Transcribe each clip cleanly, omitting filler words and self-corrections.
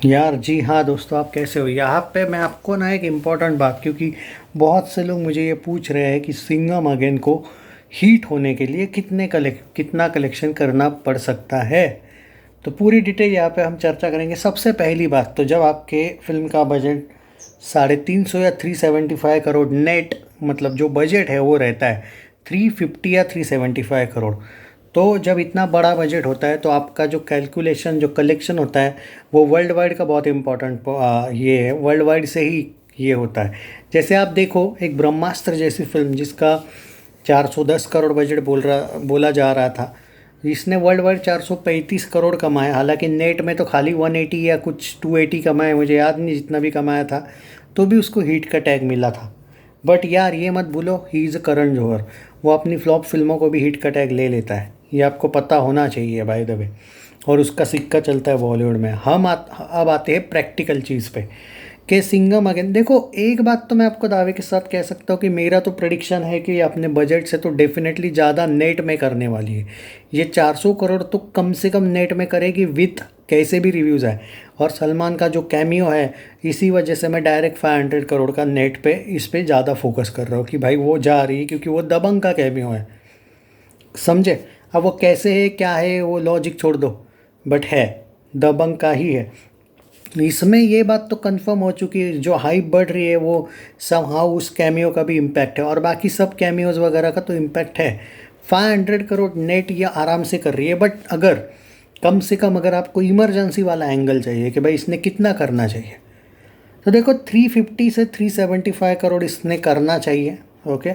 यार जी हाँ दोस्तों, आप कैसे हो। यहाँ पे मैं आपको ना एक इम्पॉर्टेंट बात, क्योंकि बहुत से लोग मुझे ये पूछ रहे हैं कि सिंघम अगेन को हीट होने के लिए कितना कलेक्शन करना पड़ सकता है। तो पूरी डिटेल यहाँ पे हम चर्चा करेंगे। सबसे पहली बात तो, जब आपके फिल्म का बजट 350 या 375 करोड़ नेट, मतलब जो बजट है वो रहता है 350 या 375 करोड़। तो जब इतना बड़ा बजट होता है तो आपका जो कैलकुलेशन, जो कलेक्शन होता है, वो वर्ल्ड वाइड का बहुत इम्पोर्टेंट ये है। वर्ल्ड वाइड से ही ये होता है। जैसे आप देखो, एक ब्रह्मास्त्र जैसी फिल्म जिसका 410 करोड़ बजट बोला जा रहा था, इसने वर्ल्ड वाइड 435 करोड़ कमाए। हालांकि नेट में तो खाली 180 या कुछ 280 कमाए, मुझे याद नहीं जितना भी कमाया था, तो भी उसको हिट का टैग मिला था। बट यार ये मत भूलो, ही इज़ करण जौहर। वो अपनी फ्लॉप फिल्मों को भी हिट का टैग ले लेता है, ये आपको पता होना चाहिए बाय द वे। और उसका सिक्का चलता है बॉलीवुड में। अब आते हैं प्रैक्टिकल चीज़ पे कि सिंघम अगेन। देखो, एक बात तो मैं आपको दावे के साथ कह सकता हूँ कि मेरा तो प्रेडिक्शन है कि अपने बजट से तो डेफिनेटली ज़्यादा नेट में करने वाली है। ये 400 करोड़ तो कम से कम नेट में करेगी, विथ कैसे भी रिव्यूज़ आए। और सलमान का जो कैमियो है, इसी वजह से मैं डायरेक्ट 500 करोड़ का नेट पे इस पे ज़्यादा फोकस कर रहा हूँ कि भाई वो जा रही है, क्योंकि वो दबंग का कैमियो है। समझे। अब वो कैसे है क्या है वो लॉजिक छोड़ दो, बट है, दबंग का ही है। इसमें ये बात तो कंफर्म हो चुकी है, जो हाइप बढ़ रही है वो समहाउ उस कैमियो का भी इम्पैक्ट है, और बाकी सब कैमियोज वगैरह का तो इम्पैक्ट है। 500 करोड़ नेट ये आराम से कर रही है। बट अगर कम से कम अगर आपको इमरजेंसी वाला एंगल चाहिए कि भाई इसने कितना करना चाहिए, तो देखो 350 से 375 करोड़ इसने करना चाहिए। ओके,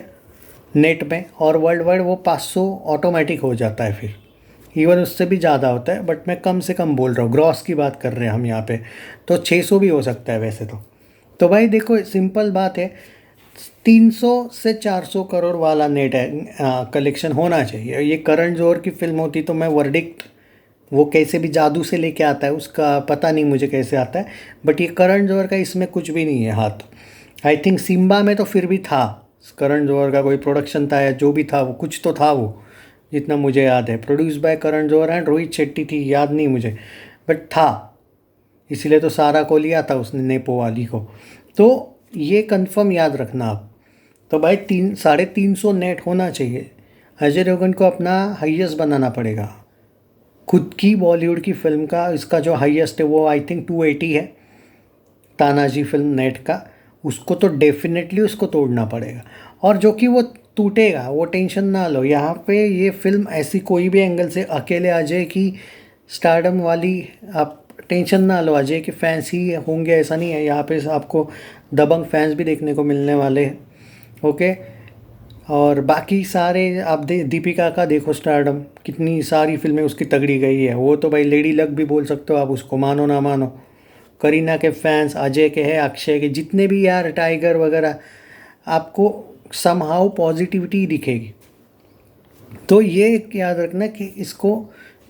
नेट में। और वर्ल्ड वाइड वो 500 ऑटोमेटिक हो जाता है फिर। इवन उससे भी ज़्यादा होता है, बट मैं कम से कम बोल रहा हूँ, ग्रॉस की बात कर रहे हैं हम यहाँ पे। तो 600 भी हो सकता है वैसे तो भाई देखो, सिंपल बात है, 300 से 400 करोड़ वाला नेट है कलेक्शन होना चाहिए। ये करण जौहर की फिल्म होती तो मैं वर्डिक्ट, वो कैसे भी जादू से लेके आता है उसका पता नहीं मुझे कैसे आता है, बट ये करण जौहर का इसमें कुछ भी नहीं है हाथ। आई थिंक सिम्बा में तो फिर भी था, करण जौहर का कोई प्रोडक्शन था या जो भी था, वो कुछ तो था वो, जितना मुझे याद है। Produce by Karan Johar and Rohit Shetty थी, याद नहीं मुझे, बट था। इसीलिए तो सारा को लिया था उसने, नेपो वाली को। तो ये कंफर्म याद रखना आप। तो भाई 350 नेट होना चाहिए। अजय देवगन को अपना हाईएस्ट बनाना पड़ेगा, खुद की बॉलीवुड की फिल्म का। इसका जो हाईएस्ट है वो आई थिंक 280 है, तानाजी फिल्म नेट का। उसको तो डेफिनेटली उसको तोड़ना पड़ेगा। और जो कि वो टूटेगा, वो टेंशन ना लो। यहाँ पे ये फिल्म ऐसी कोई भी एंगल से अकेले अजय की स्टारडम वाली, आप टेंशन ना लो। अजय के फैंस ही होंगे ऐसा नहीं है, यहाँ पे आपको दबंग फैंस भी देखने को मिलने वाले हैं। ओके। और बाकी सारे आप दीपिका का देखो स्टारडम, कितनी सारी फिल्में उसकी तगड़ी गई है। वो तो भाई लेडी लक भी बोल सकते हो आप उसको, मानो ना मानो। करीना के फैंस, अजय के हैं, अक्षय के, जितने भी यार, टाइगर वगैरह, आपको समहाउ पॉजिटिविटी दिखेगी। तो ये याद रखना कि इसको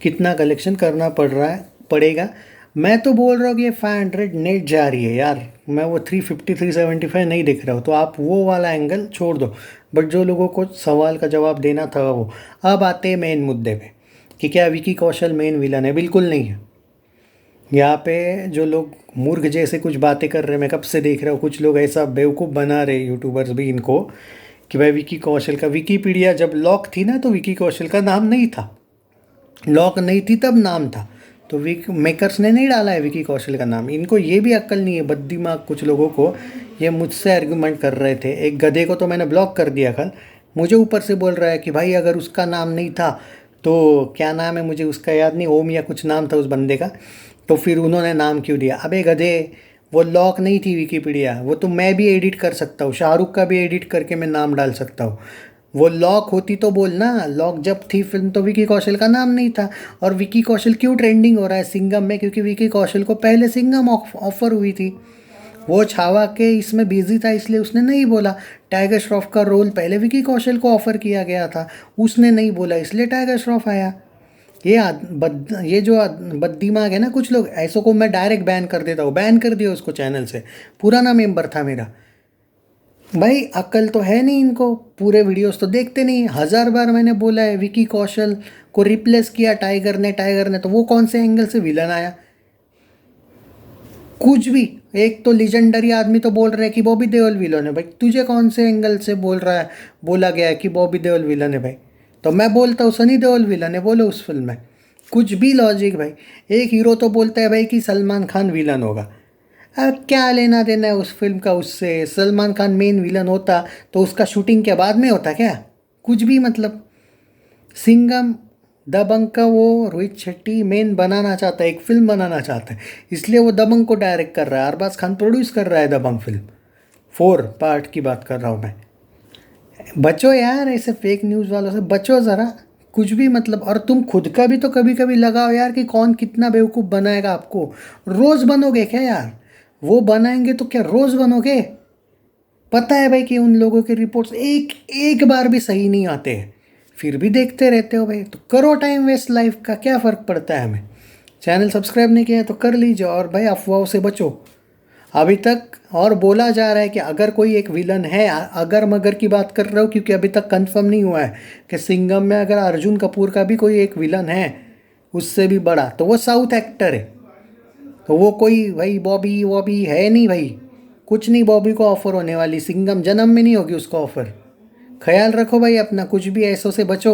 कितना कलेक्शन करना पड़ेगा। मैं तो बोल रहा हूँ कि ये 500 नेट जा रही है यार। मैं वो 350 375 नहीं देख रहा हूँ, तो आप वो वाला एंगल छोड़ दो। बट जो लोगों को सवाल का जवाब देना था वो, अब आते हैं मेन मुद्दे पे कि क्या विकी कौशल मेन विलन है। बिल्कुल नहीं है। यहाँ पे जो लोग मूर्ख जैसे कुछ बातें कर रहे हैं, मैं कब से देख रहा हूँ, कुछ लोग ऐसा बेवकूफ़ बना रहे यूट्यूबर्स भी इनको, कि भाई विकी कौशल का, विकीपीडिया जब लॉक थी ना तो विकी कौशल का नाम नहीं था। लॉक नहीं थी तब नाम था। तो विक मेकर्स ने नहीं डाला है विकी कौशल का नाम। इनको ये भी अक्ल नहीं है, बद्दिमाग कुछ लोगों को। ये मुझसे आर्गूमेंट कर रहे थे, एक गधे को तो मैंने ब्लॉक कर दिया कल। मुझे ऊपर से बोल रहा है कि भाई अगर उसका नाम नहीं था तो क्या नाम है, मुझे उसका याद नहीं, ओम या कुछ नाम था उस बंदे का, तो फिर उन्होंने नाम क्यों दिया। अबे गधे, वो लॉक नहीं थी विकीपीडिया, वो तो मैं भी एडिट कर सकता हूँ, शाहरुख का भी एडिट करके मैं नाम डाल सकता हूँ। वो लॉक होती तो बोलना, लॉक जब थी फिल्म तो विकी कौशल का नाम नहीं था। और विकी कौशल क्यों ट्रेंडिंग हो रहा है सिंघम में, क्योंकि विकी कौशल को पहले सिंघम ऑफर हुई थी। वो छावा के इसमें बिजी था इसलिए उसने नहीं बोला। टाइगर श्रॉफ का रोल पहले विकी कौशल को ऑफर किया गया था, उसने नहीं बोला, इसलिए टाइगर श्रॉफ आया। ये जो बददिमाग है ना कुछ लोग, ऐसों को मैं डायरेक्ट बैन कर देता हूँ। बैन कर दिया उसको चैनल से, पुराना मेंबर था मेरा। भाई अक्ल तो है नहीं इनको, पूरे वीडियोस तो देखते नहीं। 1000 बार मैंने बोला है विकी कौशल को रिप्लेस किया टाइगर ने, टाइगर ने, तो वो कौन से एंगल से विलन आया। कुछ भी। एक तो लेजेंडरी आदमी तो बोल रहे हैं कि बॉबी देओल विलन है भाई, तुझे कौन से एंगल से बोल रहा है, बोला गया है कि बॉबी देओल विलन है भाई? तो मैं बोलता हूँ सनी देओल विलन है, बोलो उस फिल्म में। कुछ भी लॉजिक भाई। एक हीरो तो बोलता है भाई कि सलमान खान विलन होगा। अब क्या लेना देना है उस फिल्म का उससे? सलमान खान मेन विलन होता तो उसका शूटिंग के बाद में होता क्या? कुछ भी मतलब। सिंघम दबंग का वो रोहित शेट्टी मेन बनाना चाहता है, एक फिल्म बनाना चाहता है, इसलिए वो दबंग को डायरेक्ट कर रहा है। अरबाज खान प्रोड्यूस कर रहा है दबंग फिल्म। 4 पार्ट की बात कर रहा हूँ मैं। बचो यार ऐसे फेक न्यूज़ वालों से, बचो ज़रा। कुछ भी मतलब। और तुम खुद का भी तो कभी कभी लगाओ यार कि कौन कितना बेवकूफ़ बनाएगा आपको। रोज़ बनोगे क्या यार? वो बनाएंगे तो क्या रोज़ बनोगे? पता है भाई कि उन लोगों के रिपोर्ट्स एक एक बार भी सही नहीं आते हैं, फिर भी देखते रहते हो भाई। तो करो टाइम वेस्ट लाइफ का, क्या फ़र्क पड़ता है हमें? चैनल सब्सक्राइब नहीं किया है तो कर लीजिए। और भाई अफवाहों से बचो अभी तक। और बोला जा रहा है कि अगर कोई एक विलन है, अगर मगर की बात कर रहा हूँ क्योंकि अभी तक कंफर्म नहीं हुआ है कि सिंघम में अगर अर्जुन कपूर का भी कोई एक विलन है उससे भी बड़ा, तो वो साउथ एक्टर है। तो वो कोई भाई बॉबी वॉबी है नहीं भाई। कुछ नहीं बॉबी को ऑफर होने वाली, सिंघम जन्म में नहीं होगी उसको ऑफर। ख्याल रखो भाई अपना, कुछ भी ऐसों से बचो।